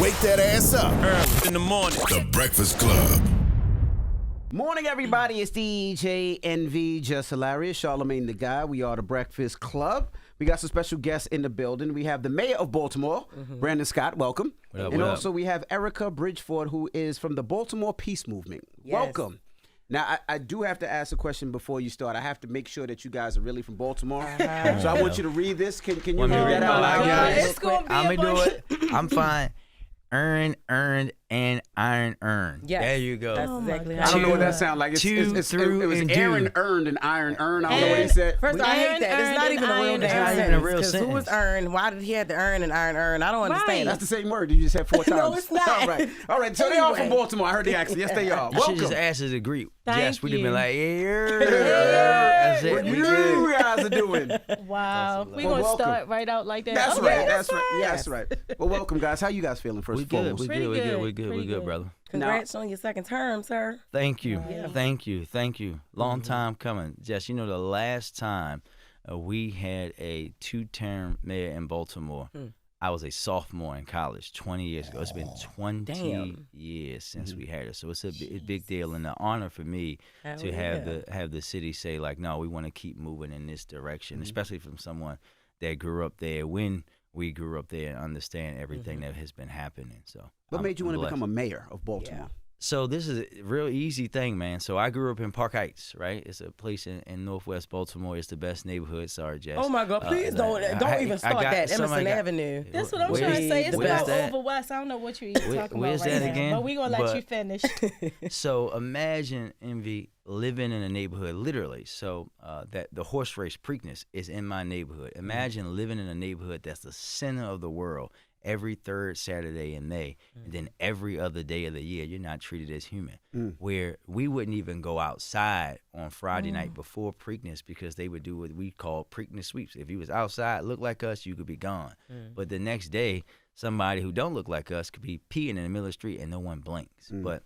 Wake that ass up. Early in the morning. The Breakfast Club. Morning, everybody. It's DJ NV, Jess Hilarious, Charlamagne the Guy. We are the Breakfast Club. We got some special guests in the building. We have the mayor of Baltimore, Brandon Scott. Welcome. What up, and what also we have Erricka Bridgeford, who is from the Baltimore Peace Movement. Yes. Welcome. Now, I do have to ask a question before you start. I have to make sure that you guys are really from Baltimore. So I want you to read this. Can you read that out loud? It's gonna be I'm a gonna do bunch it. I'm fine. Earned, and iron earned. Yes. There you go. That's exactly I how don't know you what do that it. sounds like. Through, It was and Aaron do. earned and iron earned. I don't know what he said. First, I hate that. It's not even a real damn not sentence. even a real 'cause Who was sentence. earned? Why did he have to earn and iron? I don't understand. That's the same word. You just said 4 times. No, it's not. All right. So they are from Anyway. Baltimore. I heard the accent. Yes, they are. You should Welcome. just ask us to greet. Thank Yes, we'd have been you. like, yeah. That's it. What We you good. guys are doing. Wow. We're Well, going to welcome. start right out like that. That's Okay, right. That's right. Yes. That's right. Well, welcome, guys. How you guys feeling first We and good. foremost? We Pretty good. We good. good. We good. We Pretty good, good. brother. Congrats on your second term, sir. Thank you. Yeah. Thank you. Thank you. Long time coming. Jess, you know the last time we had a 2-term mayor in Baltimore, I was a sophomore in college 20 years ago. It's been 20 Damn. years since we had it. So it's a big deal and an honor for me Hell to yeah. have the city say, like, no, we want to keep moving in this direction, especially from someone that grew up there when we grew up there and understand everything that has been happening. So What made you I'm want to blessed. become a mayor of Baltimore? So this is a real easy thing, man. So I grew up in Park Heights, right? It's a place in Northwest Baltimore. It's the best neighborhood. Sorry, Jess. Oh my God! Please don't even start that. Emerson Avenue. That's what I'm Where- trying to say. It's where's about that? over west. I don't know what you're even talking where's about right that now. again? But we're going to let you finish. So imagine, Envy, living in a neighborhood, literally. So that the horse race Preakness is in my neighborhood. Imagine living in a neighborhood that's the center of the world every third Saturday in May, and then every other day of the year, you're not treated as human. Where we wouldn't even go outside on Friday night before Preakness because they would do what we call Preakness sweeps. If you was outside, look like us, you could be gone. But the next day, somebody who don't look like us could be peeing in the middle of the street and no one blinks. But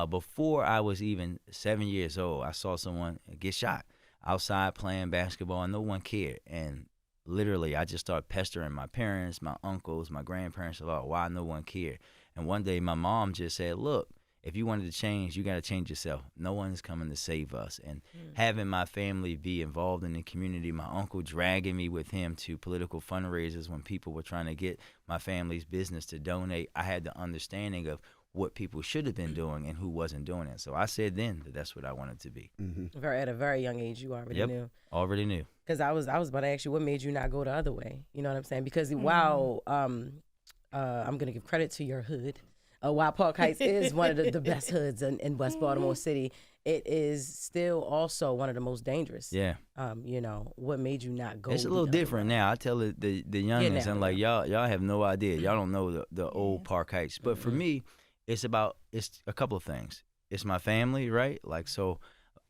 before I was even 7 years old, I saw someone get shot outside playing basketball and no one cared. And literally, I just started pestering my parents, my uncles, my grandparents about why no one cared. And one day my mom just said, look, if you wanted to change, you got to change yourself. No one's coming to save us. And having my family be involved in the community, my uncle dragging me with him to political fundraisers when people were trying to get my family's business to donate, I had the understanding of what people should have been doing and who wasn't doing it. So I said then that that's what I wanted to be. At a very young age, you already knew. Already knew. Because I was about to ask you, what made you not go the other way? You know what I'm saying? Because while I'm gonna give credit to your hood, while Park Heights is one of the best hoods in West Baltimore City, it is still also one of the most dangerous. Yeah. You know, what made you not go? It's a the little other different way? now. I tell the youngins, now, and like y'all have no idea. Y'all don't know the old Park Heights. But for me, it's a couple of things. It's my family, right? Like, so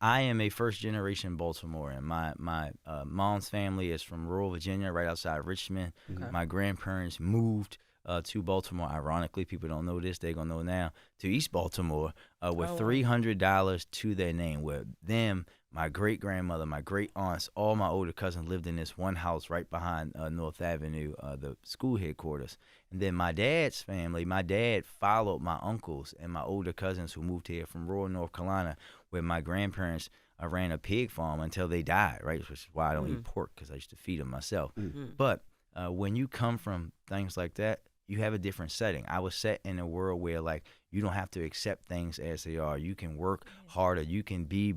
I am a first generation Baltimorean. My mom's family is from rural Virginia, right outside Richmond. My grandparents moved to Baltimore. Ironically, people don't know this. They're gonna know now. To East Baltimore with $300 to their name. With them, my great grandmother, my great aunts, all my older cousins lived in this one house right behind North Avenue, the school headquarters. And then my dad's family, my dad followed my uncles and my older cousins who moved here from rural North Carolina, where my grandparents ran a pig farm until they died, right? Which is why I don't eat pork, because I used to feed them myself. But when you come from things like that, you have a different setting. I was set in a world where, like, you don't have to accept things as they are. You can work harder. You can be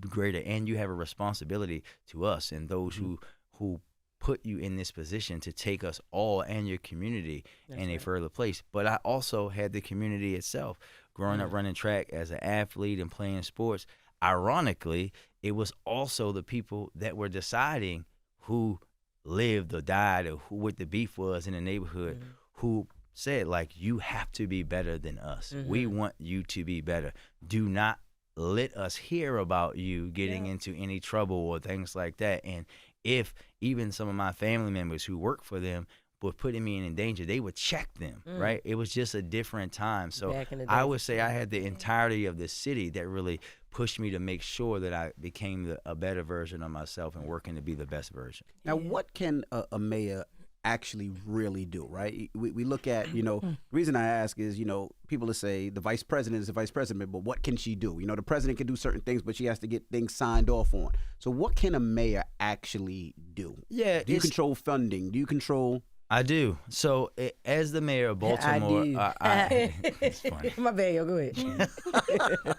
greater, and you have a responsibility to us and those who put you in this position to take us all and your community in a further place. But I also had the community itself. Growing up running track as an athlete and playing sports, ironically, it was also the people that were deciding who lived or died or what the beef was in the neighborhood who said, like, you have to be better than us. We want you to be better. Do not let us hear about you getting into any trouble or things like that. And if even some of my family members who work for them were putting me in danger, they would check them, right? It was just a different time. So I would say I had the entirety of the city that really pushed me to make sure that I became a better version of myself and working to be the best version. Now, what can a mayor actually really do, right? We look at, the reason I ask is, people will say the vice president is the vice president, but what can she do? The president can do certain things, but she has to get things signed off on. So what can a mayor actually do? Yeah. Do you control funding? Do you control... I do. So as the mayor of Baltimore, it's funny. My bad, yo, go ahead.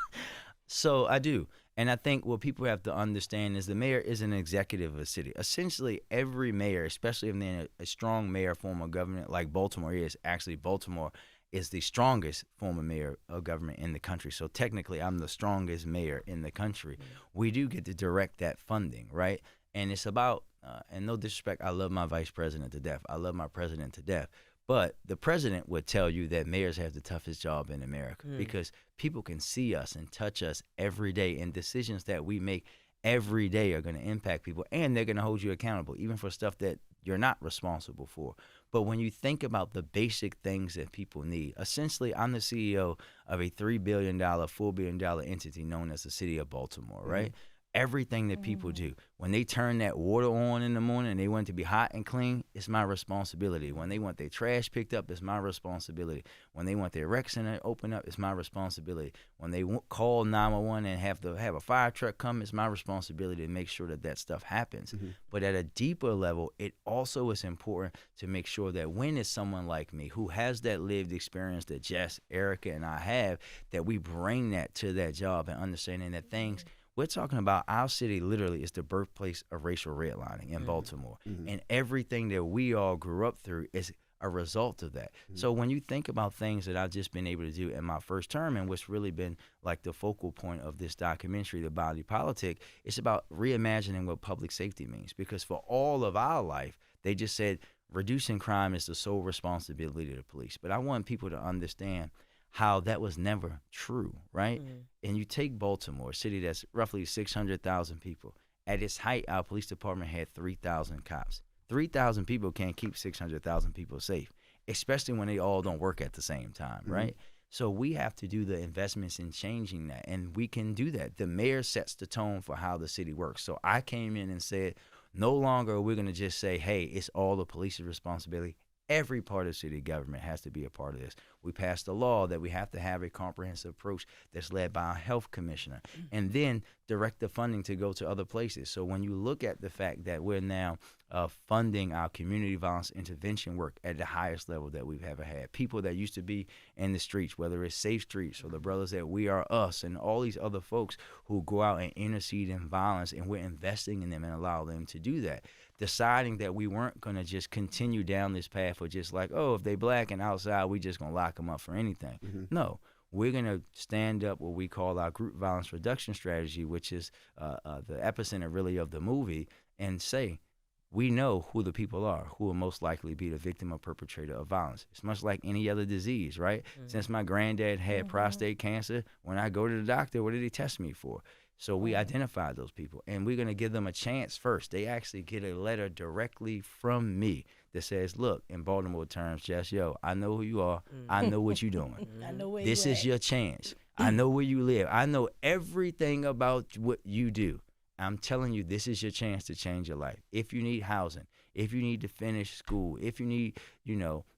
So I do. And I think what people have to understand is the mayor is an executive of a city. Essentially, every mayor, especially if they're a strong mayor form of government like Baltimore is, actually Baltimore is the strongest form of mayor of government in the country. So technically, I'm the strongest mayor in the country. Mm-hmm. We do get to direct that funding, right? And it's about, and no disrespect, I love my vice president to death. I love my president to death. But the president would tell you that mayors have the toughest job in America because people can see us and touch us every day, and decisions that we make every day are going to impact people, and they're going to hold you accountable, even for stuff that you're not responsible for. But when you think about the basic things that people need, essentially, I'm the CEO of a $3 billion, $4 billion entity known as the city of Baltimore, right? Everything that people do, when they turn that water on in the morning and they want it to be hot and clean, it's my responsibility. When they want their trash picked up, it's my responsibility. When they want their rec center open up, it's my responsibility. When they call 911 and have to have a fire truck come, it's my responsibility to make sure that that stuff happens. But at a deeper level, it also is important to make sure that when it's someone like me who has that lived experience that Jess, Erricka, and I have, that we bring that to that job and understanding that things. We're talking about our city literally is the birthplace of racial redlining in Baltimore. And everything that we all grew up through is a result of that. So when you think about things that I've just been able to do in my first term, and what's really been like the focal point of this documentary, The Body Politic, it's about reimagining what public safety means. Because for all of our life, they just said reducing crime is the sole responsibility of the police. But I want people to understand how that was never true, right? And you take Baltimore, a city that's roughly 600,000 people. At its height, our police department had 3,000 cops. 3,000 people can't keep 600,000 people safe, especially when they all don't work at the same time, right? So we have to do the investments in changing that, and we can do that. The mayor sets the tone for how the city works. So I came in and said, no longer are we going to just say, hey, it's all the police's responsibility. Every part of city government has to be a part of this. We passed a law that we have to have a comprehensive approach that's led by a health commissioner, and then direct the funding to go to other places. So when you look at the fact that we're now funding our community violence intervention work at the highest level that we've ever had, people that used to be in the streets, whether it's Safe Streets or the brothers at We Are Us and all these other folks who go out and intercede in violence, and we're investing in them and allow them to do that. Deciding that we weren't going to just continue down this path of just like, oh, if they black and outside, we just going to lock them up for anything. No, we're going to stand up what we call our group violence reduction strategy, which is the epicenter really of the movie, and say, we know who the people are who will most likely be the victim or perpetrator of violence. It's much like any other disease, right? Since my granddad had prostate cancer, when I go to the doctor, what did he test me for? So we identified those people, and we're going to give them a chance first. They actually get a letter directly from me that says, look, in Baltimore terms, Jess, I know who you are. I know what you're doing. I know where this you is at. your chance. I know where you live. I know everything about what you do. I'm telling you, this is your chance to change your life. If you need housing, if you need to finish school, if you need,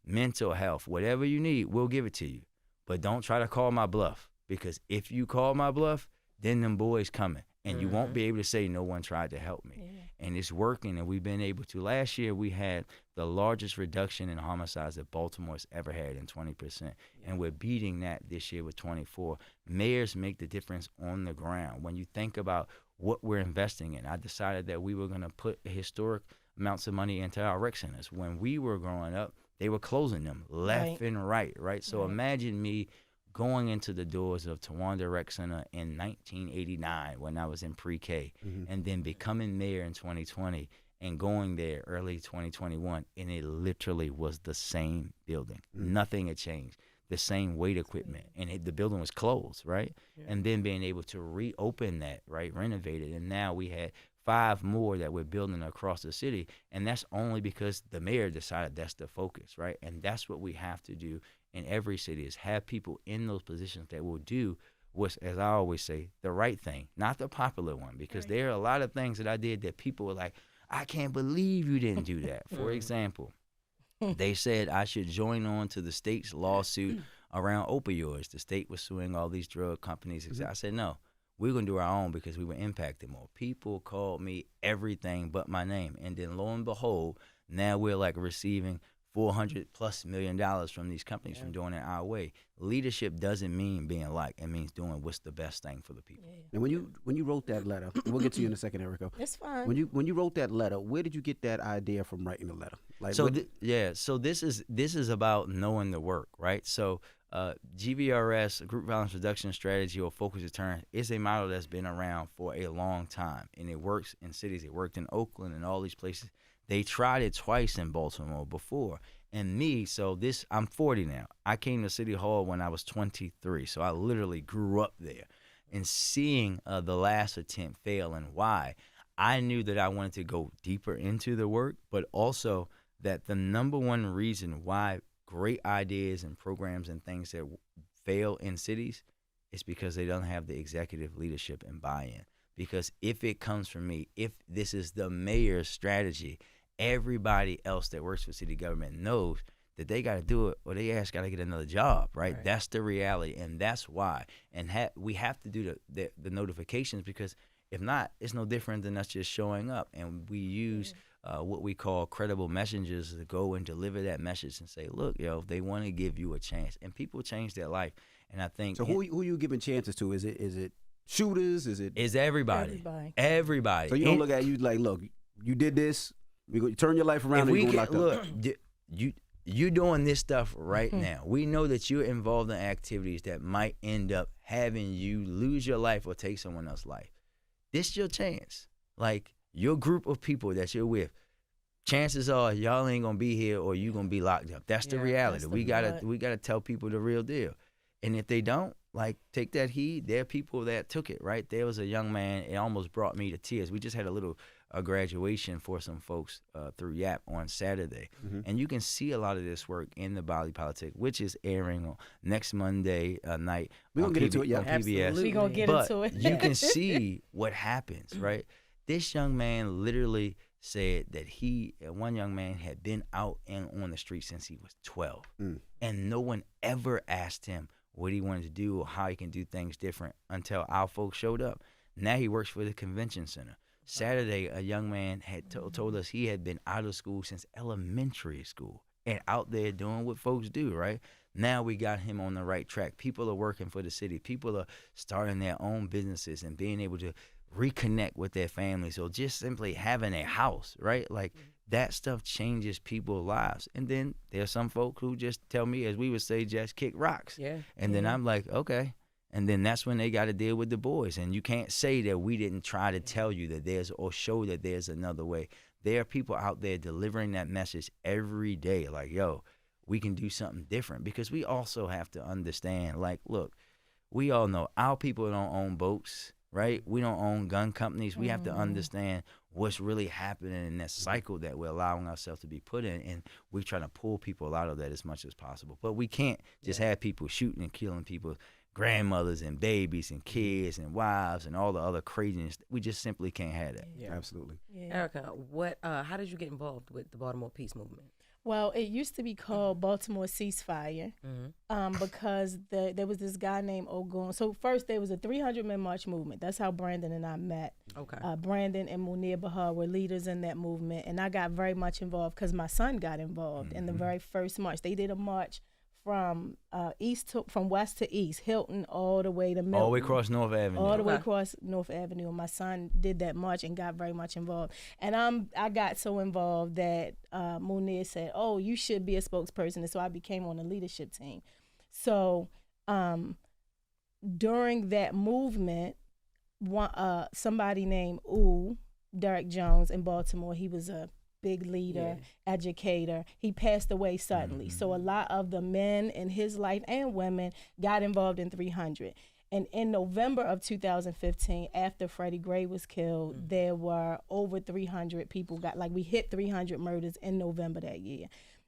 mental health, whatever you need, we'll give it to you. But don't try to call my bluff, because if you call my bluff, then them boys coming, and you won't be able to say no one tried to help me. And it's working, and we've been able to. Last year, we had the largest reduction in homicides that Baltimore's ever had in 20%, and we're beating that this year with 24. Mayors make the difference on the ground. When you think about what we're investing in, I decided that we were going to put historic amounts of money into our rec centers. When we were growing up, they were closing them left and right? So imagine me going into the doors of Tawanda Rec Center in 1989 when I was in pre-K, and then becoming mayor in 2020 and going there early 2021, and it literally was the same building. Nothing had changed. The same weight equipment, and the building was closed, right? And then being able to reopen that, right, renovate it, and now we had 5 more that we're building across the city, and that's only because the mayor decided that's the focus, right? And that's what we have to do in every city, is have people in those positions that will do what's, as I always say, the right thing, not the popular one, because there are a lot of things that I did that people were like, I can't believe you didn't do that. For example, They said I should join on to the state's lawsuit around opioids. The state was suing all these drug companies. I said, no, we're going to do our own because we were impacted more. People called me everything but my name. And then lo and behold, now we're like receiving $400+ million from these companies from doing it our way. Leadership doesn't mean being liked. It means doing what's the best thing for the people. And when you wrote that letter, and we'll get to you in a second, Erricka. It's fine. When you wrote that letter, where did you get that idea from writing the letter? Like, So so this is about knowing the work, right? So GVRS, Group Violence Reduction Strategy or Focus Deterrence, is a model that's been around for a long time, and it works in cities. It worked in Oakland and all these places. They tried it twice in Baltimore before. And I'm 40 now. I came to City Hall when I was 23, so I literally grew up there. And seeing the last attempt fail and why, I knew that I wanted to go deeper into the work, but also that the number one reason why great ideas and programs and things that fail in cities is because they don't have the executive leadership and buy-in. Because if it comes from me, if this is the mayor's strategy, everybody else that works for city government knows that they got to do it or they got to get another job, right? That's the reality, and that's why. And we have to do the notifications, because if not, it's no different than us just showing up. And we use what we call credible messengers to go and deliver that message and say, look, they want to give you a chance. And people change their life. And I think so. Who you giving chances to? Is it shooters? It's everybody. Everybody. So you don't look at you like, look, you did this. We go turn your life around. If and we you go get, locked up. look, you doing this stuff right now. We know that you're involved in activities that might end up having you lose your life or take someone else's life. This your chance. Like, your group of people that you're with, chances are y'all ain't gonna be here or you gonna be locked up. That's the reality. We gotta tell people the real deal. And if they don't, like, take that heed. There are people that took it, right? There was a young man, it almost brought me to tears. We just had a graduation for some folks through YAP on Saturday. And you can see a lot of this work in the Bali Politic, which is airing on next Monday night. We're going to get into it, on PBS. We're going to get into it. You can see what happens, right? This young man literally said that one young man had been out and on the street since he was 12. And no one ever asked him what he wanted to do or how he can do things different until our folks showed up. Now he works for the convention center. Saturday, a young man had told us he had been out of school since elementary school and out there doing what folks do, right? Now we got him on the right track. People are working for the city. People are starting their own businesses and being able to reconnect with their families or just simply having a house, right? Like, that stuff changes people's lives. And then there's some folk who just tell me, as we would say, just kick rocks. And then I'm like, okay. And then that's when they got to deal with the boys. And you can't say that we didn't try to tell you that or show that there's another way. There are people out there delivering that message every day. Like, yo, we can do something different. Because we also have to understand, like, look, we all know our people don't own boats, right? We don't own gun companies. We have to understand what's really happening in that cycle that we're allowing ourselves to be put in. And we're trying to pull people out of that as much as possible. But we can't just have people shooting and killing people, grandmothers and babies and kids and wives and all the other craziness. We just simply can't have that. Absolutely. Erricka, how did you get involved with the Baltimore Peace Movement? Well, it used to be called Baltimore Ceasefire because there was this guy named Ogun. So first there was a 300-man march movement. That's how Brandon and I met. Okay. Brandon and Munir Bahar were leaders in that movement, and I got very much involved because my son got involved in the very first march. They did a march from from west to east, Hilton all the way to Milton. All the way across North Avenue. All the way across North Avenue. And my son did that march and got very much involved. And I got so involved that Munir said, oh, you should be a spokesperson. And so I became on the leadership team. So during that movement, somebody named Derek Jones in Baltimore, he was a big leader, educator. He passed away suddenly. So a lot of the men in his life and women got involved in 300. And in November of 2015, after Freddie Gray was killed, there were over 300 people we hit 300 murders in November that year.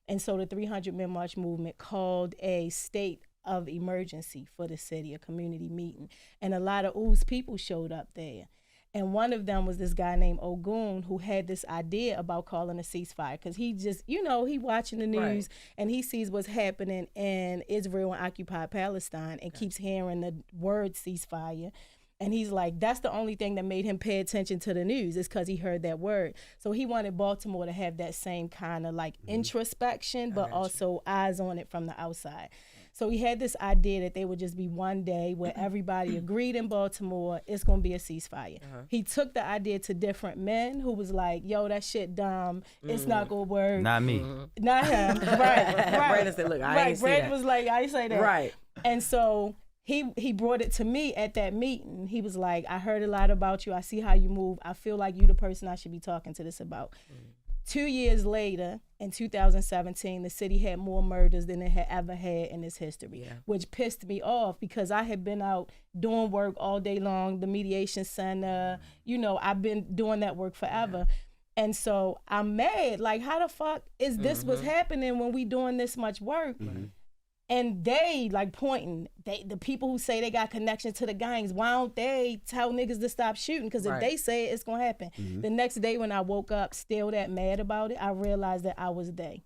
And so the 300 Men March movement called a state of emergency for the city, a community meeting. And a lot of people showed up there. And one of them was this guy named Ogun who had this idea about calling a ceasefire because he just, he watching the news and he sees what's happening in Israel and occupied Palestine and keeps hearing the word ceasefire. And he's like, that's the only thing that made him pay attention to the news is because he heard that word. So he wanted Baltimore to have that same kind of like introspection, but also eyes on it from the outside. So he had this idea that there would just be one day where everybody agreed in Baltimore, it's going to be a ceasefire. He took the idea to different men who was like, yo, that shit dumb. It's not going to work. Not me. Not him. Right. Brandon said, look, I ain't say Brandon that. was like, I ain't say that. Right. And so he brought it to me at that meeting. He was like, I heard a lot about you. I see how you move. I feel like you the person I should be talking to this about. 2 years later, in 2017, the city had more murders than it had ever had in its history, which pissed me off because I had been out doing work all day long, the mediation center, I've been doing that work forever. And so I'm mad, like, how the fuck is this what's happening when we doing this much work? And they like pointing, the people who say they got connection to the gangs, why don't they tell niggas to stop shooting? Because if they say it, it's gonna happen. The next day when I woke up still that mad about it, I realized that I was they.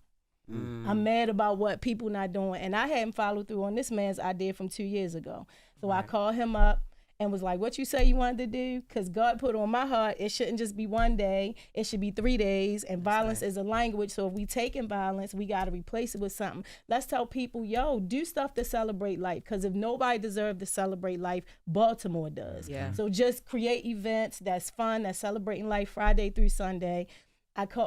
I'm mad about what people not doing. And I hadn't followed through on this man's idea from 2 years ago. So I called him up and was like, what you say you wanted to do? Because God put on my heart, it shouldn't just be one day, it should be 3 days, and violence is a language, so if we taking violence, we gotta replace it with something. Let's tell people, yo, do stuff to celebrate life, because if nobody deserves to celebrate life, Baltimore does. So just create events that's fun, that's celebrating life Friday through Sunday.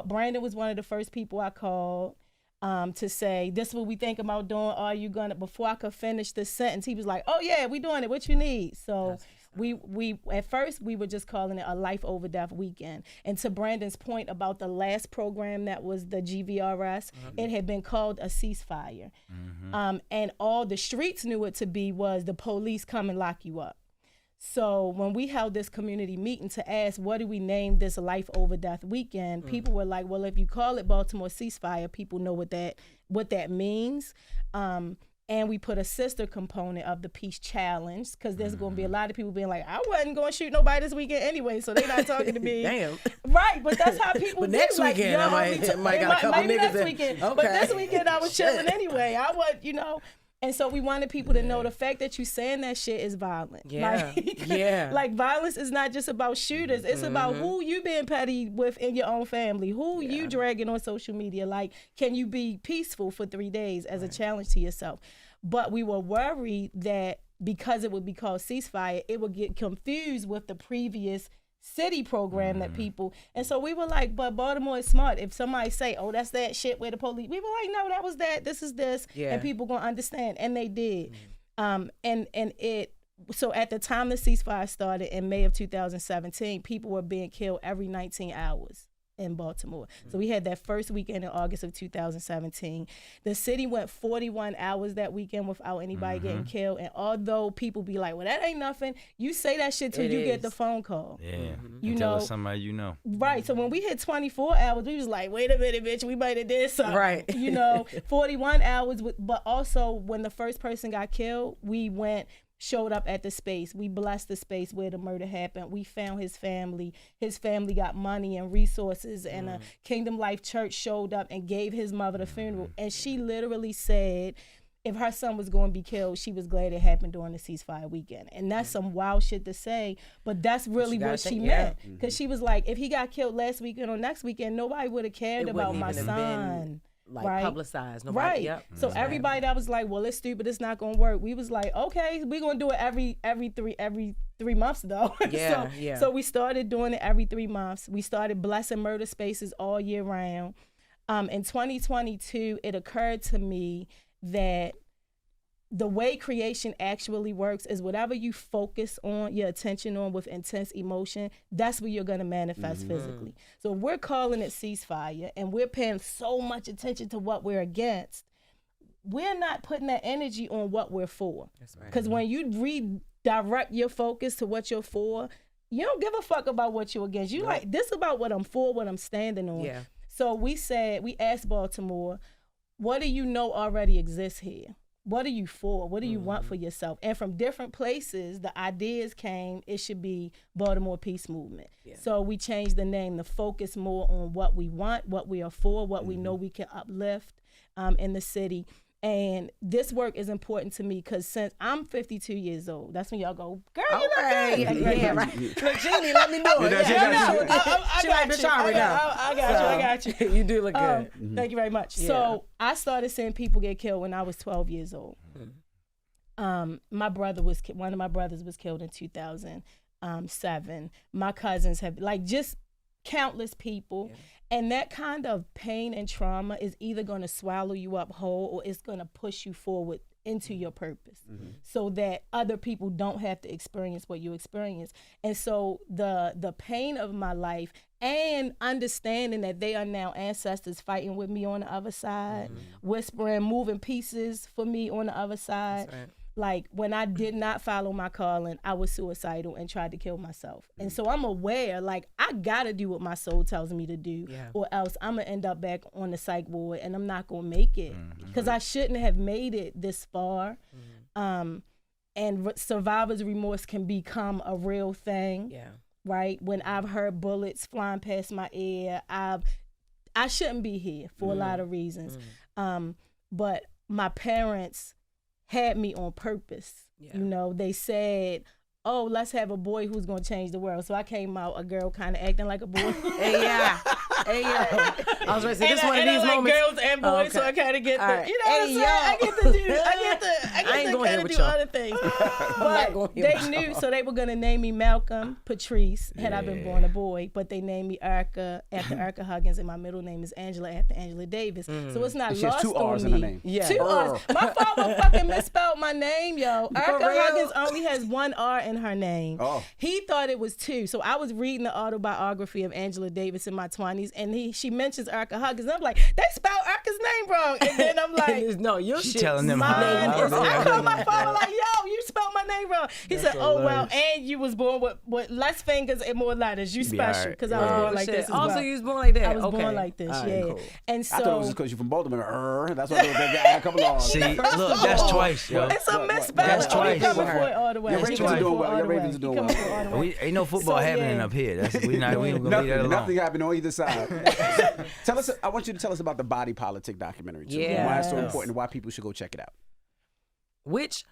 Brandon was one of the first people I called. To say, this is what we think about doing, are you gonna, before I could finish the sentence, he was like, oh yeah, we doing it, what you need? So we at first, we were just calling it a life over death weekend. And to Brandon's point about the last program that was the GVRS, it had been called a ceasefire. And all the streets knew it to be was the police come and lock you up. So when we held this community meeting to ask, what do we name this life over death weekend? People were like, well, if you call it Baltimore ceasefire, people know what that means. And we put a sister component of the peace challenge, because there's going to be a lot of people being like, I wasn't going to shoot nobody this weekend anyway, so they not talking to me. Damn. Right, but that's how people But do. next like, weekend, I might got a couple maybe niggas next that- weekend. Okay. But this weekend, I was chilling anyway. I was, And so we wanted people to know the fact that you saying that shit is violent. Like violence is not just about shooters. It's about who you being petty with in your own family, who you dragging on social media. Like, can you be peaceful for 3 days as a challenge to yourself? But we were worried that because it would be called ceasefire, it would get confused with the previous city program that people, and so we were like, but Baltimore is smart. If somebody say, oh, that's that shit where the police, we were like, no, that was that, this is this, and people gonna understand, and they did. So at the time the ceasefire started in May of 2017, people were being killed every 19 hours in Baltimore. So we had that first weekend in August of 2017. The city went 41 hours that weekend without anybody getting killed. And although people be like, well, that ain't nothing, you say that shit till you get the phone call. You Tell know, us somebody you know. Right. So when we hit 24 hours, we was like, wait a minute, bitch, we might have did something. Right. 41 hours. But also when the first person got killed, we showed up at the space. We blessed the space where the murder happened. We found his family. His family got money and resources, and a Kingdom Life Church showed up and gave his mother the funeral. And she literally said, if her son was going to be killed, she was glad it happened during the ceasefire weekend. And that's some wild shit to say, but that's really what she meant. Because she was like, if he got killed last weekend or next weekend, nobody would have cared about my son. Publicized. Nobody, So everybody that was like, well, it's stupid, it's not gonna work. We was like, okay, we're gonna do it every 3 months though. So we started doing it every 3 months. We started blessing murder spaces all year round. In 2022, it occurred to me that the way creation actually works is whatever you focus on, your attention on with intense emotion, that's what you're going to manifest physically. So if we're calling it ceasefire and we're paying so much attention to what we're against, we're not putting that energy on what we're for. That's right. Because when you redirect your focus to what you're for, you don't give a fuck about what you're against. You like, this about what I'm for, what I'm standing on. So we asked Baltimore, what do you know already exists here? what are you for? What do you want for yourself? And from different places, the ideas came, it should be Baltimore Peace Movement. Yeah. So we changed the name to focus more on what we want, what we are for, what we know we can uplift in the city. And this work is important to me because since I'm 52 years old, that's when y'all go, girl, you look good. Yeah, right. Look, Jeannie, let me know it. I got you. You do look good. Thank you very much. Yeah. So I started seeing people get killed when I was 12 years old. One of my brothers was killed in 2007. My cousins have, like, just countless people. Yeah. And that kind of pain and trauma is either going to swallow you up whole or it's going to push you forward into your purpose so that other people don't have to experience what you experience. And so the pain of my life and understanding that they are now ancestors fighting with me on the other side, whispering, moving pieces for me on the other side. That's right. Like, when I did not follow my calling, I was suicidal and tried to kill myself. And so I'm aware, like, I gotta do what my soul tells me to do, or else I'm gonna end up back on the psych ward and I'm not gonna make it. Because I shouldn't have made it this far. And survivor's remorse can become a real thing, right? When I've heard bullets flying past my ear, I shouldn't be here for a lot of reasons. But my parents had me on purpose. You know, they said, oh, let's have a boy who's gonna change the world. So I came out a girl kind of acting like a boy. I was ready to say, this one of these moments. Girls and boys, so I kind of get the, you know what I'm saying? I get to kind of do other things. But they knew, so they were gonna name me Malcolm Patrice had I been born a boy, but they named me Erricka after Erricka Huggins, and my middle name is Angela after Angela Davis. So it's not lost on me. She has 2 R's in her name. Two R's. My father fucking misspelled my name, yo. Erricka Huggins only has 1 R in her name. He thought it was 2. So I was reading the autobiography of Angela Davis in my 20s, and she mentions Erricka Huggins. And I'm like, they spelled Ericka's name wrong. And then I'm like, no, your shit. Telling them I called my father like, yo, you spelled my name wrong. He said, oh, well, and you was born with less fingers and more letters. You special, because I was born like this as well. Also, you was born like that. I was born like this, cool. And so I thought it was just because you're from Baltimore. That's why they got a couple of. See, look, that's twice, yo. It's a misspelling. That's twice. Your Ravens are doing well. Your Ravens are doing well. Ain't no football happening up here. We ain't gonna leave that alone. Nothing happening on either side. I want you to tell us about the Body Politic documentary too. Yeah. Why it's so important and why people should go check it out. Which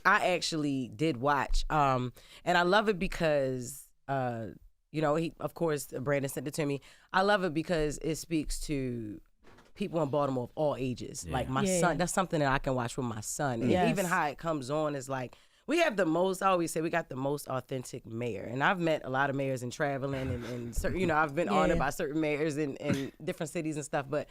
I actually did watch. And I love it because, you know, of course, Brandon sent it to me. I love it because it speaks to people in Baltimore of all ages. Yeah. Like my son, that's something that I can watch with my son. And even how it comes on is like, we have the most, I always say, we got the most authentic mayor. And I've met a lot of mayors in traveling and certain, you know, I've been honored by certain mayors in different cities and stuff. But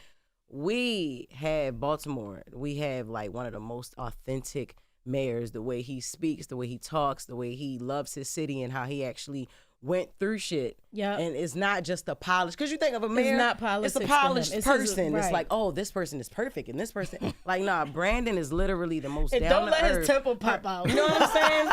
we have Baltimore, we have like one of the most authentic mayors, the way he speaks, the way he talks, the way he loves his city and how he actually went through shit. Yeah. And it's not just a polished, because you think of a mayor, it's not politics, it's a polished person. It's like, oh, this person is perfect and this person, like, nah, Brandon is literally the most down to earth. Don't let his temple pop out. You know what I'm saying?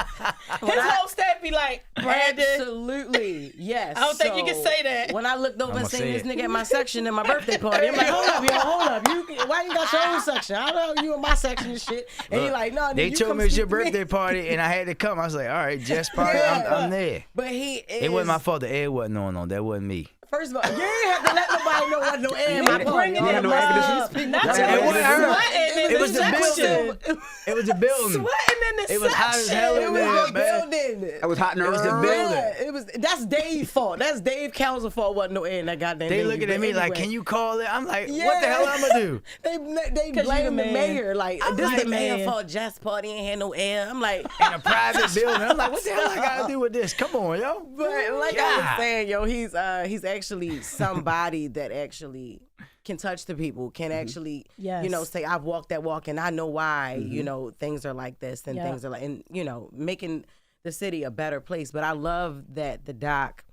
His whole staff be like, Brandon. Absolutely, yes. I don't think you can say that. When I looked over and seen this nigga at my section at my birthday party, I'm like, hold up, yo, hold up. Why you got your own section? I don't know, you in my section and shit. And he like, no, they told me it was your birthday party and I had to come. I was like, all right, Jess party, I'm there. But it wasn't my fault. The air wasn't on. That wasn't me. First of all, you ain't have to let nobody know what no air in my party. It was the building. It was the building. Sweating in the It was hot as hell in there, man. It was hot in there. It was the building. That's Dave's fault. That's Dave Council's fault. Wasn't no air in that goddamn. They looking at me like, can you call it? I'm like, what the hell I'm gonna do? They blame the mayor. Like, this is the mayor's fault. Jess party ain't had no air. I'm like, in a private building. I'm like, what the hell I gotta do with this? Come on, yo. But like I was saying, yo, he's actually somebody that actually can touch the people, can actually, you know, say, I've walked that walk and I know why, you know, things are like this and things are like, and, you know, making the city a better place. But I love that the doc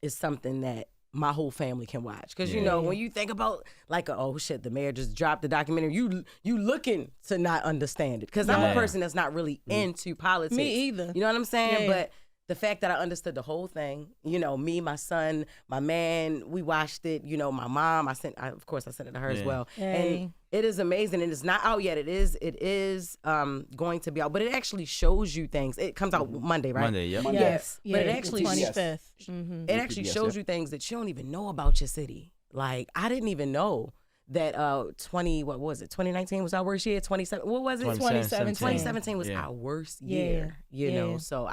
is something that my whole family can watch. Because, you know, when you think about like, oh shit, the mayor just dropped the documentary, you looking to not understand it. Because I'm a person that's not really into politics. Me either. You know what I'm saying? But the fact that I understood the whole thing, you know, me, my son, my man, we watched it, you know, my mom, of course I sent it to her as well. Hey. And it is amazing, and it's not out yet. It is going to be out, but it actually shows you things. It comes out Monday, right? Monday, yep. Monday. Yes. Yeah, but it the actually 25th. It actually shows you things that you don't even know about your city. Like, I didn't even know that 2019 was our worst year. 27, what was it? 2017. 2017 was our worst year. You know, so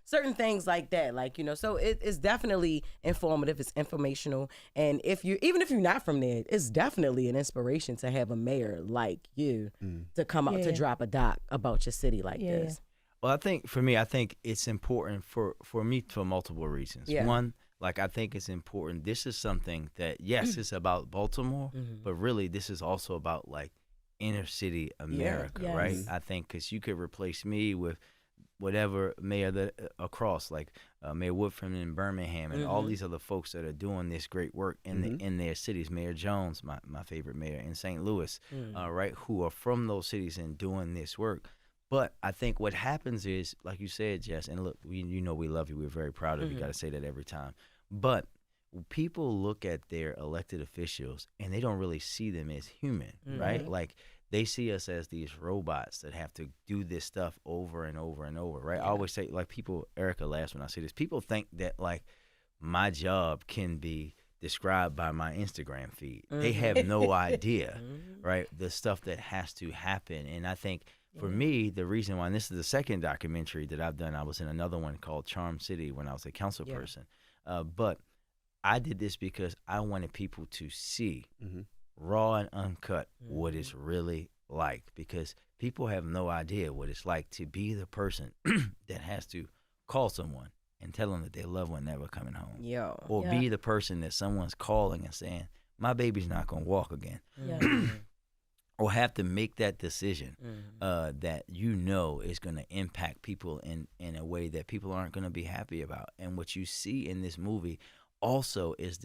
certain things like that, like, you know, so it's definitely informative. It's informational, and even if you're not from there, it's definitely an inspiration to have a mayor like you to come out to drop a doc about your city like this. Well, I think for me, it's important for me for multiple reasons. Yeah. One, like, I think it's important. This is something that, yes, it's about Baltimore, but really this is also about, like, inner city America, Yes. right? I think because you could replace me with whatever mayor across, like Mayor Woodford in Birmingham and all these other folks that are doing this great work in their cities. Mayor Jones, my favorite mayor in St. Louis, right, who are from those cities and doing this work. But I think what happens is, like you said, Jess, and look, you know we love you. We're very proud of you. Got to say that every time. But people look at their elected officials and they don't really see them as human, right? Like, they see us as these robots that have to do this stuff over and over and over, right? I always say, like, people, Erricka laughs when I say this, people think that, like, my job can be described by my Instagram feed. They have no idea, right, the stuff that has to happen. And I think for me, the reason why, and this is the second documentary that I've done, I was in another one called Charm City when I was a council person. But I did this because I wanted people to see raw and uncut what it's really like, because people have no idea what it's like to be the person that has to call someone and tell them that their loved one never coming home. Or be the person that someone's calling and saying, my baby's not going to walk again. Or have to make that decision that you know is going to impact people in a way that people aren't going to be happy about. And what you see in this movie also is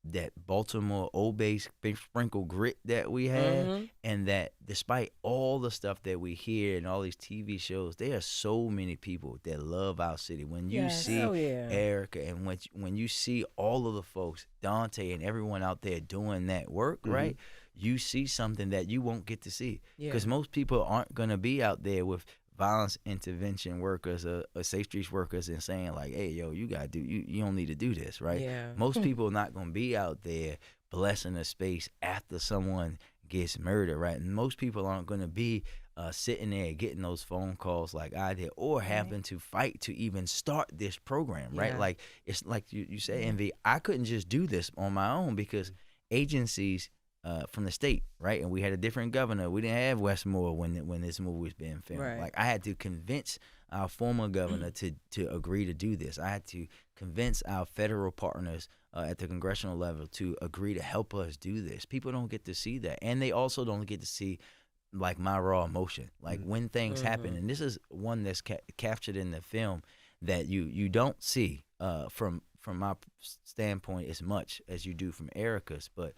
that Baltimore Old Bay sprinkle grit that we have, and that despite all the stuff that we hear and all these TV shows, there are so many people that love our city. When you see Erricka, and when you see all of the folks, Dante and everyone out there doing that work, right? You see something that you won't get to see, because most people aren't going to be out there with violence intervention workers or safe streets workers and saying, like, hey, yo, you got to do, you don't need to do this, right? Most people are not going to be out there blessing a space after someone gets murdered, right? And most people aren't going to be sitting there getting those phone calls like I did, or having to fight to even start this program, right? Like, it's like you said, Envy, I couldn't just do this on my own, because agencies from the state, right? And we had a different governor. We didn't have Westmore when this movie was being filmed. Right. Like, I had to convince our former governor to agree to do this. I had to convince our federal partners at the congressional level to agree to help us do this. People don't get to see that. And they also don't get to see, like, my raw emotion. Like, when things happen, and this is one that's captured in the film that you don't see from my standpoint as much as you do from Ericka's, but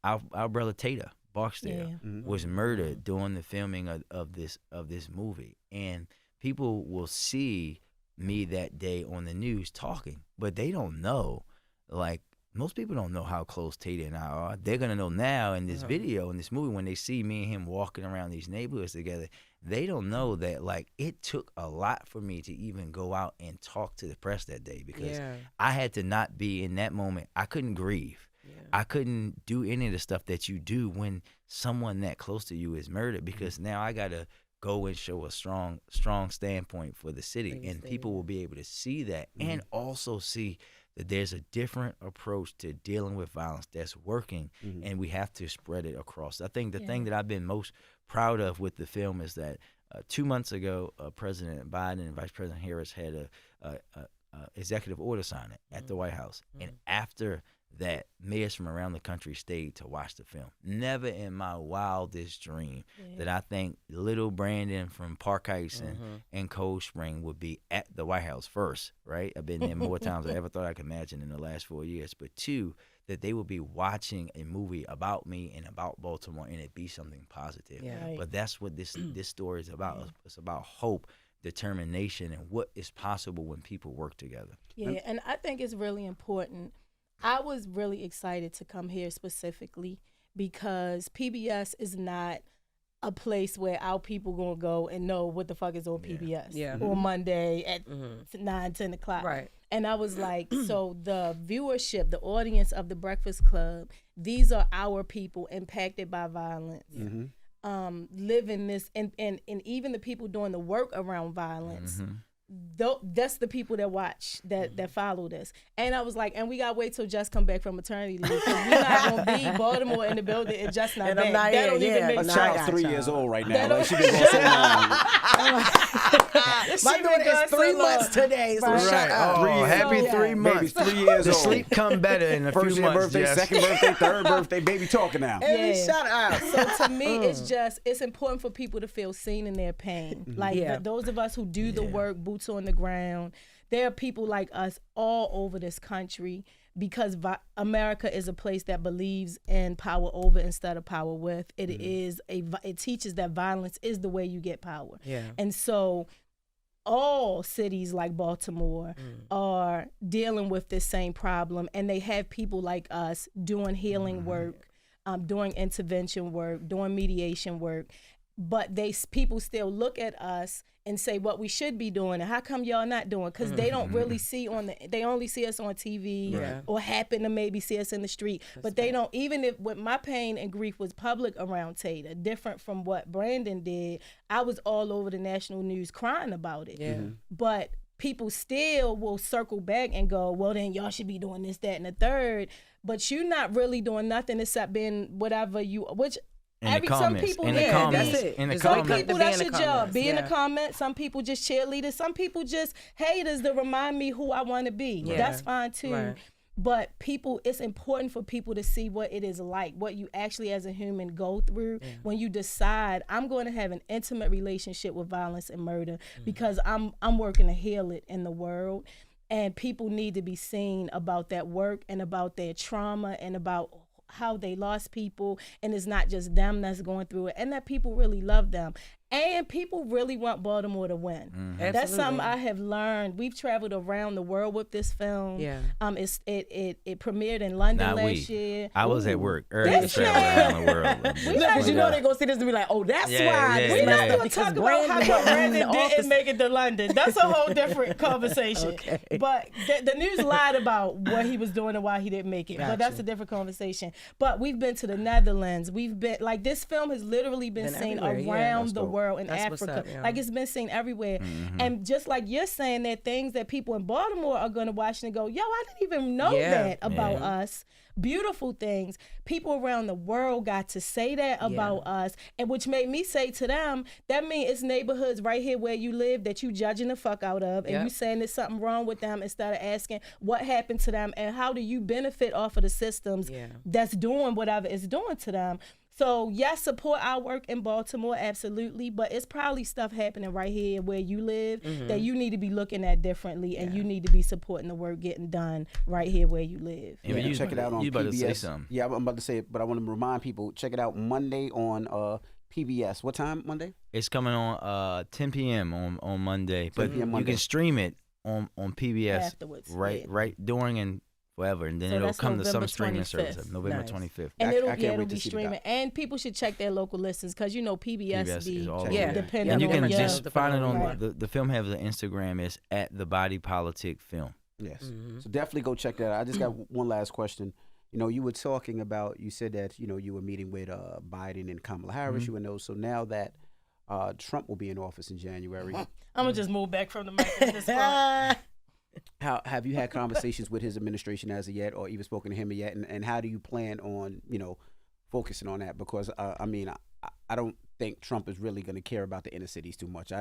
our brother Tata Barksdale was murdered during the filming of this movie, and people will see me that day on the news talking, but they don't know, like, most people don't know how close Tata and I are. They're gonna know now in this video, in this movie, when they see me and him walking around these neighborhoods together. They don't know that, like, it took a lot for me to even go out and talk to the press that day, because I had to not be in that moment. I couldn't grieve. I couldn't do any of the stuff that you do when someone that close to you is murdered, because now I got to go and show a strong standpoint for the city, and people will be able to see that and also see that there's a different approach to dealing with violence that's working, and we have to spread it across. I think the thing that I've been most proud of with the film is that 2 months ago, President Biden and Vice President Harris had a executive order signing at the White House, and after that, mayors from around the country stayed to watch the film. Never in my wildest dream that I think little Brandon from Park Heights and Cold Spring would be at the White House first, right? I've been there more times than I ever thought I could imagine in the last 4 years. But two, that they would be watching a movie about me and about Baltimore, and it be something positive. But that's what this story is about. It's about hope determination and what is possible when people work together. Yeah, and I think it's really important. I was really excited to come here specifically because PBS is not a place where our people gonna go and know what the fuck is on PBS on Monday at 9-10 o'clock. Right. And I was like, so the viewership, the audience of the Breakfast Club, these are our people impacted by violence. Living this, and even the people doing the work around violence. That's the people that watch, that follow this. And I was like, and we gotta wait till Jess come back from maternity leave, because we're not gonna be Baltimore in the building and Jess not back. That don't even make My sense. child's 3 years old right now. Like, she been going so long. My daughter is 3 months today, so Right. shut up. Oh, happy 3 Baby's months. 3 years The old. sleep come better in a First few year months. birthday, Jess. second birthday, third birthday, baby talking now. Yeah. Shut up. So to me, it's important for people to feel seen in their pain. Like those of us who do the work, boots on the ground. There are people like us all over this country, because America is a place that believes in power over instead of power with. It teaches that violence is the way you get power. Yeah. And so all cities like Baltimore are dealing with this same problem, and they have people like us doing healing work, doing intervention work, doing mediation work. But people still look at us and say what we should be doing, and how come y'all not doing? Because they don't really see they only see us on TV or happen to maybe see us in the street. But they don't, even if with my pain and grief was public around Tater, different from what Brandon did, I was all over the national news crying about it. But people still will circle back and go, well, then y'all should be doing this, that, and the third. But you're not really doing nothing except being whatever In the comments. Some people, In the comments. That's it. In the It's like some comments. people, to be that's in your the job. comments, Be in the yeah. comments. Some people just cheerleaders. Some people just haters to remind me who I want to be. Yeah. That's fine too. Right. But it's important for people to see what it is like, what you actually as a human go through when you decide, I'm going to have an intimate relationship with violence and murder because I'm working to heal it in the world. And people need to be seen about that work and about their trauma and about how they lost people, and it's not just them that's going through it, and that people really love them. And people really want Baltimore to win. That's something I have learned. We've traveled around the world with this film. Yeah. It premiered in London Not last we. year. I was at work. Erricka This traveled around the world. Because you know they're going to see this and be like, oh, that's Yeah, why. yeah, We're not yeah. going to Because talk about how Brandon Brandon was in the office. didn't make it to London. That's a whole different conversation. Okay. But the news lied about what he was doing and why he didn't make it. But that's Gotcha. a different conversation. But we've been to the Netherlands. We've been, like, this film has literally been seen everywhere, yeah. around That's the dope. world in That's what's Africa. up, yeah. Like, it's been seen everywhere. And just like you're saying, there are things that people in Baltimore are going to watch and go, yo, I didn't even know that about us. Beautiful things. People around the world got to say that about us, and which made me say to them, that means it's neighborhoods right here where you live that you judging the fuck out of, and you saying there's something wrong with them instead of asking what happened to them and how do you benefit off of the systems that's doing whatever it's doing to them. So yes, support our work in Baltimore, absolutely, but it's probably stuff happening right here where you live that you need to be looking at differently, and you need to be supporting the work getting done right here where you live. Yeah, you check it out on you PBS. about to say something. Yeah, I'm about to say it, but I want to remind people, check it out Monday on PBS. What time Monday? It's coming on 10 p.m. on Monday, but 10 p.m. you Monday. can stream it on PBS Afterwards, right yeah. right during and forever, and then So it'll that's come to some November streaming 25th. service November Nice. 25th. And I it'll can't wait be to see the streaming, doc. and people should check their local listings because you know PBS, PBS be is all over. Yeah. depending And you on can your- just find it on Right. the film has an Instagram is at the Body Politic Film. Yes. So definitely go check that out. I just got one last question. You know, you were talking about, you said that, you know, you were meeting with Biden and Kamala Harris, you and those. So now that Trump will be in office in January, I'm gonna just move back from the mic at this point. how have you had conversations with his administration as of yet, or even spoken to him yet? And how do you plan on, you know, focusing on that? Because I mean, I don't think Trump is really going to care about the inner cities too much.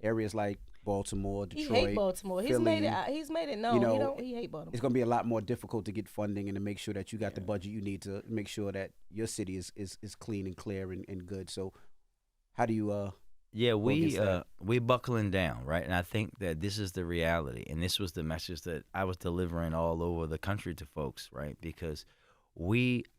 Areas like Baltimore, He Detroit, hate Baltimore. He's Philly, made it. He's made it known. you know, he hate Baltimore. it's going to be a lot more difficult to get funding and to make sure that you got the budget you need to make sure that your city is clean and clear and good. So how do you Yeah, against that? we buckling down, right? And I think that this is the reality, and this was the message that I was delivering all over the country to folks, right? Because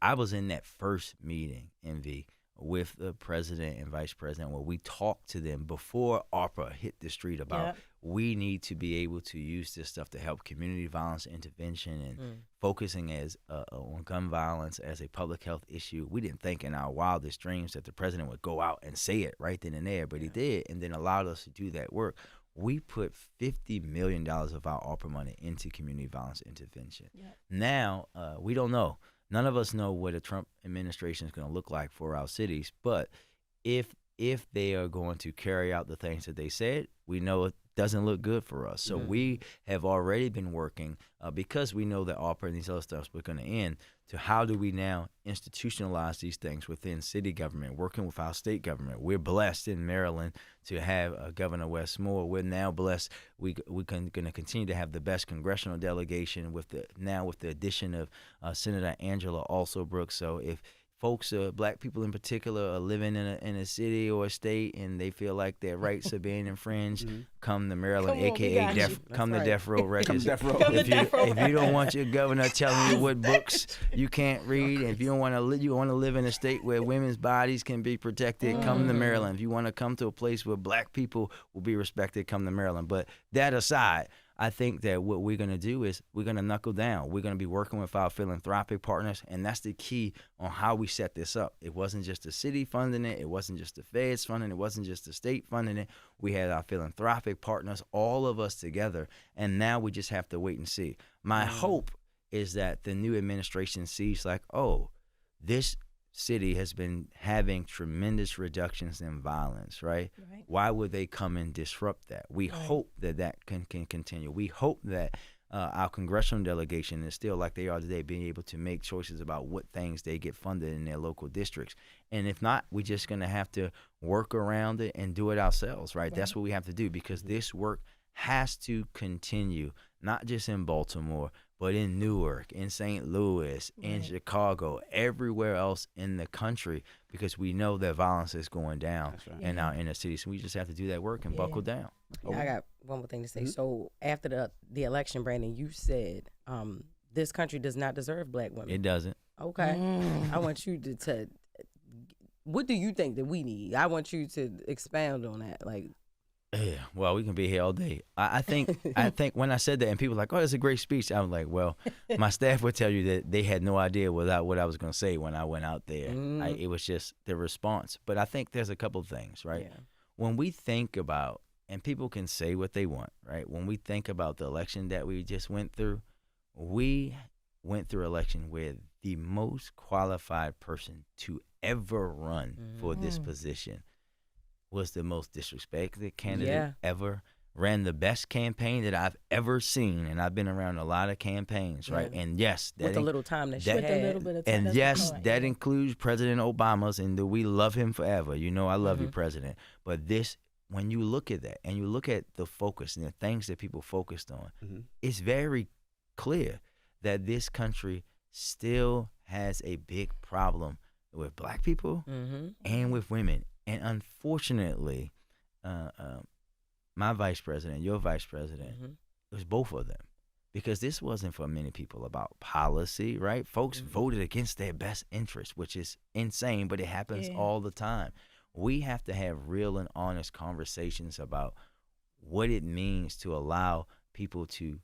I was in that first meeting, MV, with the president and vice president, where we talked to them before ARPA hit the street about we need to be able to use this stuff to help community violence intervention and focusing on gun violence as a public health issue. We didn't think in our wildest dreams that the president would go out and say it right then and there, but he did, and then allowed us to do that work. We put $50 million of our ARPA money into community violence intervention. Now, we don't know. None of us know what a Trump administration is going to look like for our cities, but if they are going to carry out the things that they said, we know it doesn't look good for us. So we have already been working, because we know that ARPA and these other stuff was going to end, to how do we now institutionalize these things within city government, working with our state government. We're blessed in Maryland to have Governor Wes Moore. We're now blessed. We're going to continue to have the best congressional delegation with the addition of Senator Angela Also Brooks. So if folks, black people in particular, are living in a city or a state and they feel like their rights are being infringed, come to Maryland, aka come to Death Row Records. If you don't want your governor telling you what books you can't read, if you don't want to live in a state where women's bodies can be protected, come to Maryland. If you want to come to a place where black people will be respected, come to Maryland. But that aside, I think that what we're going to do is we're going to knuckle down. We're going to be working with our philanthropic partners, and that's the key on how we set this up. It wasn't just the city funding it. It wasn't just the feds funding it. It wasn't just the state funding it. We had our philanthropic partners, all of us together, and now we just have to wait and see. My hope is that the new administration sees like, oh, this city has been having tremendous reductions in violence, right? Why would they come and disrupt that? We hope that can continue. We hope that our congressional delegation is still like they are today, being able to make choices about what things they get funded in their local districts. And if not, we're just going to have to work around it and do it ourselves, right? That's what we have to do, because this work has to continue, not just in Baltimore, but in Newark, in St. Louis, in Chicago, everywhere else in the country, because we know that violence is going down in our inner cities. So we just have to do that work and buckle down. I got one more thing to say. So after the election, Brandon, you said this country does not deserve black women. It doesn't. Okay. I want you to what do you think that we need? I want you to expound on that. Like, yeah, well, we can be here all day. I think when I said that and people were like, oh, that's a great speech, I was like, well, my staff would tell you that they had no idea what I was going to say when I went out there. It was just the response. But I think there's a couple of things, right? Yeah. When we think about, and people can say what they want, right? When we think about the election that we just went through, we went through an election where the most qualified person to ever run for this position was the most disrespected candidate ever, ran the best campaign that I've ever seen, and I've been around a lot of campaigns, right? And yes, with a little time that she had. With a little bit of time. And yes, that includes President Obama's, and we love him forever. You know, I love you, President. But this, when you look at that, and you look at the focus and the things that people focused on, it's very clear that this country still has a big problem with black people and with women. And unfortunately, my vice president, your vice president, it was both of them. Because this wasn't for many people about policy, right? Folks voted against their best interest, which is insane, but it happens all the time. We have to have real and honest conversations about what it means to allow people to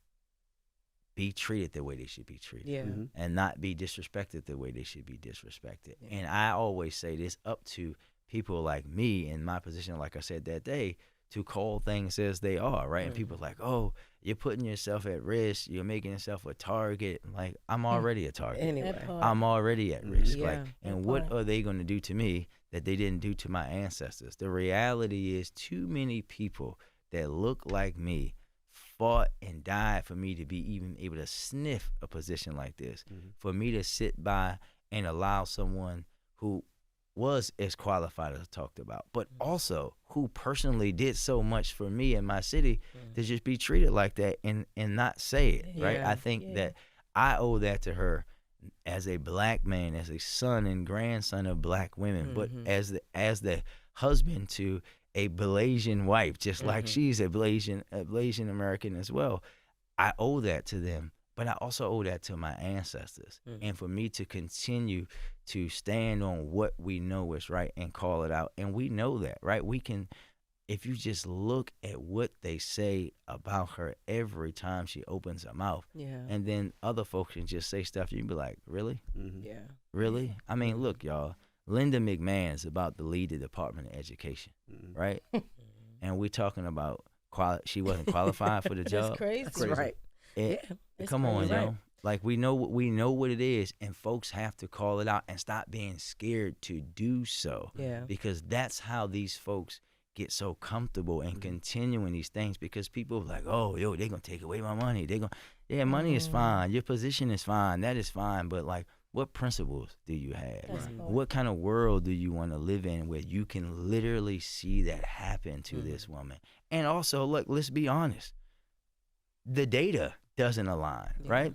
be treated the way they should be treated and not be disrespected the way they should be disrespected. And I always say this up to people like me in my position, like I said that day, to call things as they are, right? And people are like, oh, you're putting yourself at risk. You're making yourself a target. Like, I'm already a target. Anyway. I'm already at risk. And what are they going to do to me that they didn't do to my ancestors? The reality is too many people that look like me fought and died for me to be even able to sniff a position like this, for me to sit by and allow someone who was as qualified as I talked about, but also who personally did so much for me and my city to just be treated like that and not say it, right? I think that I owe that to her as a black man, as a son and grandson of black women, but as the husband to a Blasian wife, just like she's a Blasian American as well. I owe that to them, but I also owe that to my ancestors. And for me to continue to stand on what we know is right and call it out. And we know that, right? We can, if you just look at what they say about her every time she opens her mouth, and then other folks can just say stuff, you can be like, really? Yeah. Really? I mean, look, y'all, Linda McMahon is about to lead the Department of Education, right? And we're talking about she wasn't qualified for the job. That's crazy. Right. Come on, crazy. yo. Like, we know what it is, and folks have to call it out and stop being scared to do so. Yeah. Because that's how these folks get so comfortable and continuing these things, because people are like, oh, yo, they're going to take away my money. Money is fine. Your position is fine. That is fine. But, like, what principles do you have? What kind of world do you want to live in where you can literally see that happen to this woman? And also, look, let's be honest. The data doesn't align, right?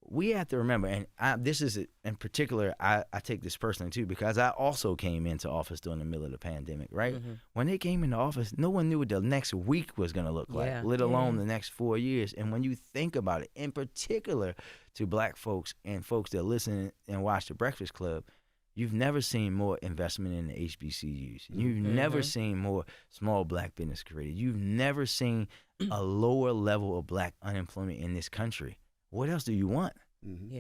We have to remember, and this is in particular, I take this personally too, because I also came into office during the middle of the pandemic, right? When they came into office, no one knew what the next week was going to look like, let alone the next 4 years. And when you think about it, in particular to black folks and folks that listen and watch The Breakfast Club, you've never seen more investment in the HBCUs. You've never seen more small black business created. You've never seen a lower level of black unemployment in this country. What else do you want?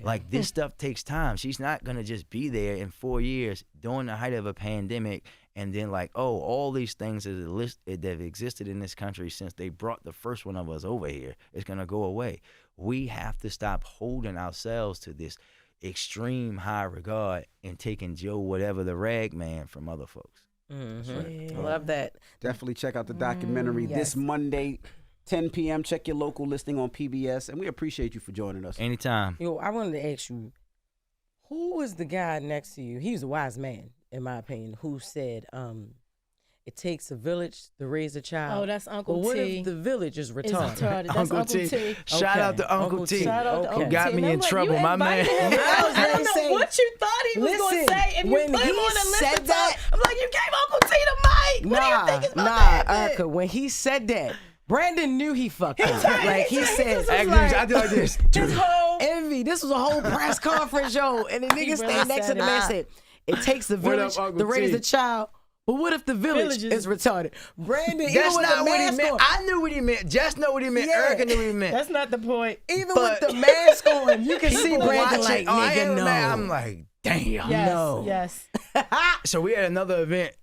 Like, this stuff takes time. She's not going to just be there in 4 years during the height of a pandemic and then like, oh, all these things that have existed in this country since they brought the first one of us over here is going to go away. We have to stop holding ourselves to this extreme high regard and taking Joe whatever the rag man from other folks. I love that. Definitely check out the documentary this Monday, 10 p.m. Check your local listing on PBS, and we appreciate you for joining us. Anytime. Yo, I wanted to ask you, who was the guy next to you? He was a wise man, in my opinion, who said, it takes a village to raise a child. Oh, that's Uncle But what T. if the village is It's retarded? retarded. That's Uncle T. Shout out to Uncle T. Shout out to Who Uncle got T. me And in I'm like, trouble, you my man. invited him. I don't know saying, what you thought he was going to say. If you put when him he on the list said to that- talk, I'm like, you gave Uncle T the mic. What do you think is going to happen? Erricka, when he said that, Brandon knew he fucked up. Like, he said, I do like this. His whole Envy, this was a whole press conference, yo. And the nigga really stand next to said the it. man said, it takes a What village up, Uncle to raise T? a child. But what if the village Village is retarded? Brandon, even That's with not the what he mask meant. on, I knew what he meant. Jess know what he meant. Yeah. Erricka knew what he meant. That's not the point. even but- with the mask on, you can see People Brandon watching, like, I nigga, am no. mad. I'm like, damn. Yes, No. yes. So we had another event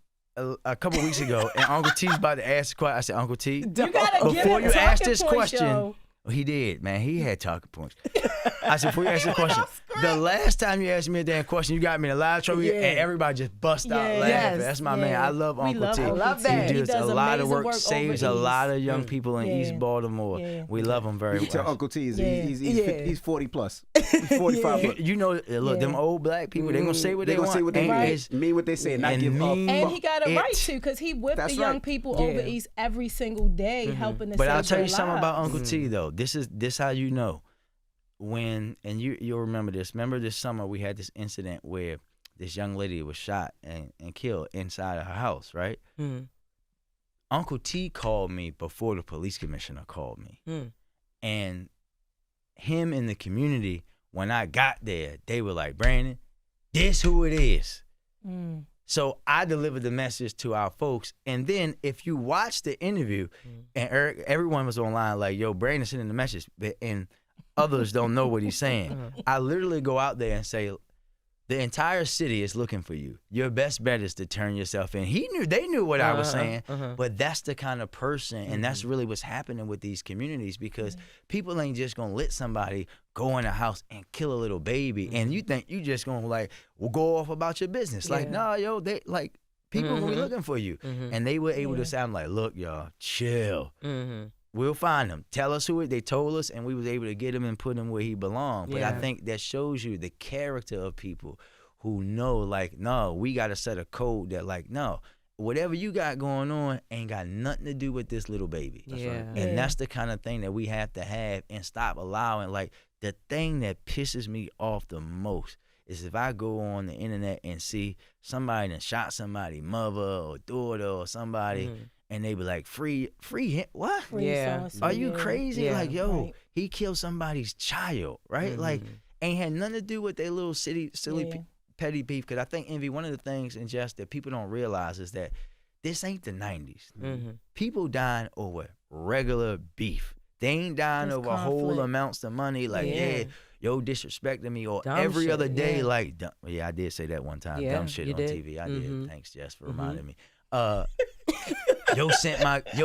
a couple weeks ago, and Uncle T's about to ask a question. I said, Uncle T, You gotta give before him you ask talking this points, question, yo. he did, man. He had talking points. I said, before you ask the question, the last time you asked me a damn question, you got me in a lot of trouble, Yeah. and everybody just bust out Yeah. laughing. Yes. That's my Yeah. man. I love We Uncle love T. Uncle Love that. He He does a does lot of amazing work, work saves over a lot of East. young people in Yeah. East Baltimore. Yeah. We love him very You tell much. Uncle T he's Yeah. he's 40 plus. He's 45 plus. You know, look, them old black people, they gonna say what They they gonna want. say what they and want. it's- Mean what they say, not and give up. mean- And he got a right It- to, because he whipped That's the young right. people Yeah. over East every single day, helping to But save I'll tell their you something about lives. Uncle T though. This how you know. When, and you'll remember this. Remember this summer we had this incident where this young lady was shot and killed inside of her house, right? Uncle T called me before the police commissioner called me. And him and the community, when I got there, they were like, Brandon, this who it is. So I delivered the message to our folks. And then if you watch the interview, and everyone was online like, yo, Brandon sending the message, and others don't know what he's saying. I literally go out there and say, the entire city is looking for you. Your best bet is to turn yourself in. They knew what I was saying, but that's the kind of person, and that's really what's happening with these communities, because people ain't just gonna let somebody go in a house and kill a little baby, and you think you just gonna go off about your business. Like, nah, yo, they like people gonna be looking for you, and they were able to say, I'm like, look, y'all, chill. We'll find him. Tell us who it. They told us, and we was able to get him and put him where he belonged. But I think that shows you the character of people who know, like, no, we got to set a code that, like, no, whatever you got going on ain't got nothing to do with this little baby. And that's the kind of thing that we have to have, and stop allowing, like, the thing that pisses me off the most is if I go on the internet and see somebody that shot somebody, mother or daughter or somebody, and they be like, free him. What? Free so-and-so, Are you crazy? Yeah. Like, yo, Right. he killed somebody's child, right? Like, ain't had nothing to do with their little silly petty beef, because I think, Envy, one of the things, and Jess, that people don't realize is that this ain't the 90s. People dying over regular beef. They ain't dying It's over whole conflict. amounts of money. Like, yeah, yo disrespecting me, or Dumb every shit, other day, yeah. like, yeah, I did say that one time. Yeah, Dumb shit you on did. TV. I did. Thanks, Jess, for reminding me. Yo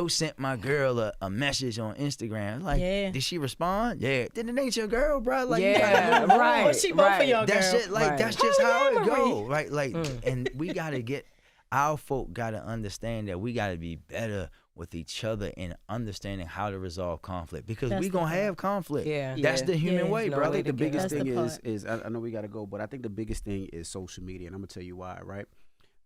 sent my girl a message on Instagram. Like, Yeah. did she respond? Yeah. Then it ain't your girl, bro. Like, you Yeah, gotta move on. right. Well, she vote for your That's girl. it. Like, Right. that's just how it Polyamory. go. Right. Like, and we gotta get, our folk gotta understand that we gotta be better with each other and understanding how to resolve conflict, because That's we the gonna part. have conflict. Yeah. That's Yeah. the human Yeah. way, No bro. I think the to get biggest That's thing the is I know we got to go, but I think the biggest thing is social media, and I'm gonna tell you why, right?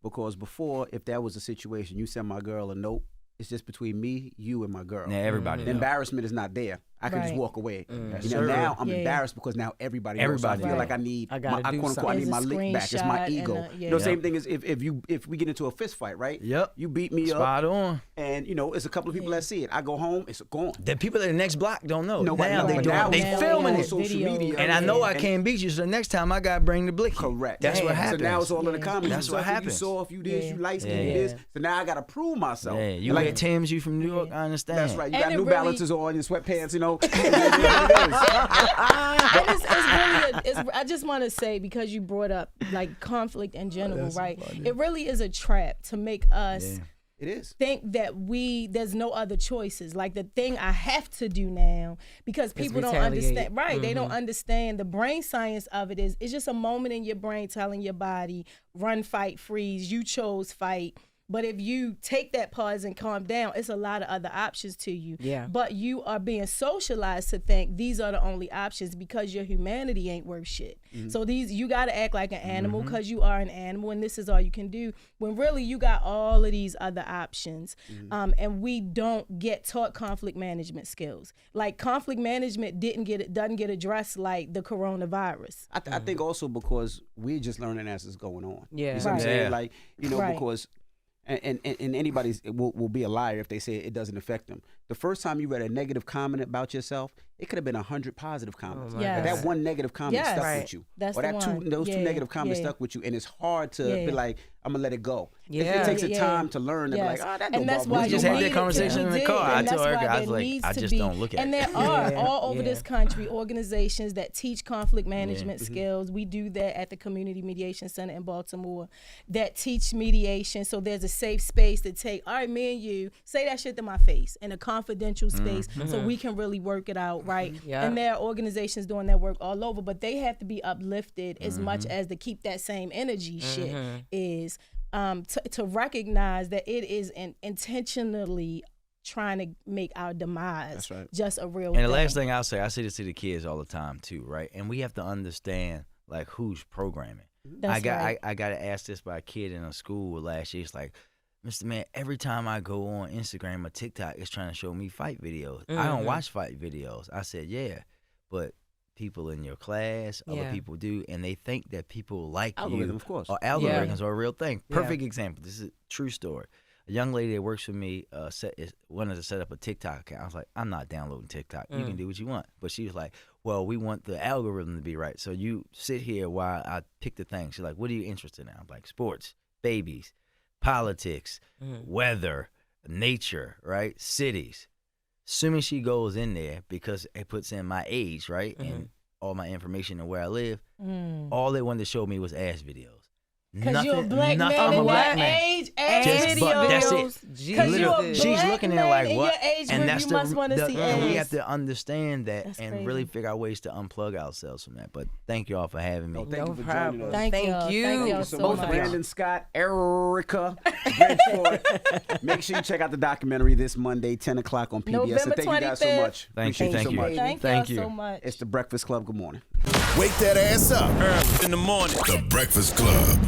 Because before, if that was a situation, you send my girl a note, it's just between me, you, and my girl. Now everybody The know. embarrassment is not there. I can just Right. walk away. Yes, You know, sir. now I'm Yeah. embarrassed because now everybody knows. Everybody So I feel knows. like I need, I gotta do quote unquote, I need something. my There's a lick back. It's my screenshot ego. and You know, yeah. same thing as if we get into a fist fight, right? Yep. You beat me up, Spot on. and you know, it's a couple of people that see it. I go home, it's gone. The people in the next block don't know. Nobody now knows. they But doing now it. They now filming on it. social Videos. media, And I know I and- can't beat you, so the next time I gotta bring the blicky. Correct. That's what So happens. now it's all in the Yeah. comments. That's So what if You happens. saw if you this, Yeah. you light skin, Yeah. you this. So now I gotta prove myself. Yeah, you like wear Tim's, you from New York, I understand. that's right. You And got it New really- Balances on, your sweatpants, you know. And I just want to say, because you brought up like conflict in general, right? It really is a trap to make us It is. think that there's no other choices. Like the thing I have to do now, because people don't retaliate. understand. Right? They don't understand the brain science of it. It's just a moment in your brain telling your body, run, fight, freeze. You chose fight. But if you take that pause and calm down, it's a lot of other options to you. Yeah. But you are being socialized to think these are the only options because your humanity ain't worth shit. So you got to act like an animal because you are an animal, and this is all you can do. When really you got all of these other options, and we don't get taught conflict management skills. Like conflict management doesn't get addressed like the coronavirus. I think also because we're just learning as it's going on. Yeah. You see what I'm Right. saying? Yeah. Like, you know, Right. because and anybody's will be a liar if they say it doesn't affect them. The first time you read a negative comment about yourself, it could have been 100 positive comments. my Yes. But that one negative comment Yes. stuck Right. with you. That's or the that one. those two Yeah. negative comments Yeah. stuck with you, and it's hard to Yeah. be like, I'm gonna let it go. Yeah. It takes a Yeah. time to learn to be like, Yes. oh, that and don't that's bother why me. We just you had that need it. conversation We in the did. car. I And told that's Ericka, why I was there like, needs I to just be- don't look at and it. there are Yeah. all over Yeah. this country organizations that teach conflict management skills. We do that at the Community Mediation Center in Baltimore that teach mediation. So there's a safe space to take, all right, me and you, say that shit to my face in a confidential space so we can really work it out, right? Yeah. And there are organizations doing that work all over, but they have to be uplifted as much as to keep that same energy shit is to recognize that it is intentionally trying to make our demise That's right. just a real And thing. the last thing I'll say, I say this to the kids all the time too, right? And we have to understand like who's programming. That's right. I got asked this by a kid in a school last year. It's like, Mr. Man, every time I go on Instagram or TikTok, it's trying to show me fight videos. I don't watch fight videos. I said, yeah, but people in your class, other Yeah. people do, and they think that people like Algorithm, you. of course. Or algorithms are a real thing. Yeah. Perfect example. This is a true story. A young lady that works for me wanted to set up a TikTok account. I was like, I'm not downloading TikTok. You can do what you want. But she was like, well, we want the algorithm to be right. So you sit here while I pick the thing. She's like, what are you interested in? I'm like, sports, babies, politics, weather, nature, right? Cities. Assuming she goes in there because it puts in my age, right? And all my information and where I live. All they wanted to show me was ass videos. Because you're a Nothing- black nothing- man I'm a in black your man. age, ass Just but that's videos. it. Because you're a Literally, she's black looking at it man like in what, your age and group, that's you must want to see and we ass. have to understand that That's and crazy. really figure out ways to unplug ourselves from that. But thank you all for having me. Thank No you for problem. joining us. Thank y'all. you. Thank y'all Thank you so so Both much. Brandon Scott, Erricka, Bridgeford. Make sure you check out the documentary this Monday, 10 o'clock on PBS. November And thank you guys so 25th. much. Thank you, Appreciate thank so you. much. Thank you. y'all so much. It's the Breakfast Club. Good morning. Wake that ass up. Early in the morning. The Breakfast Club.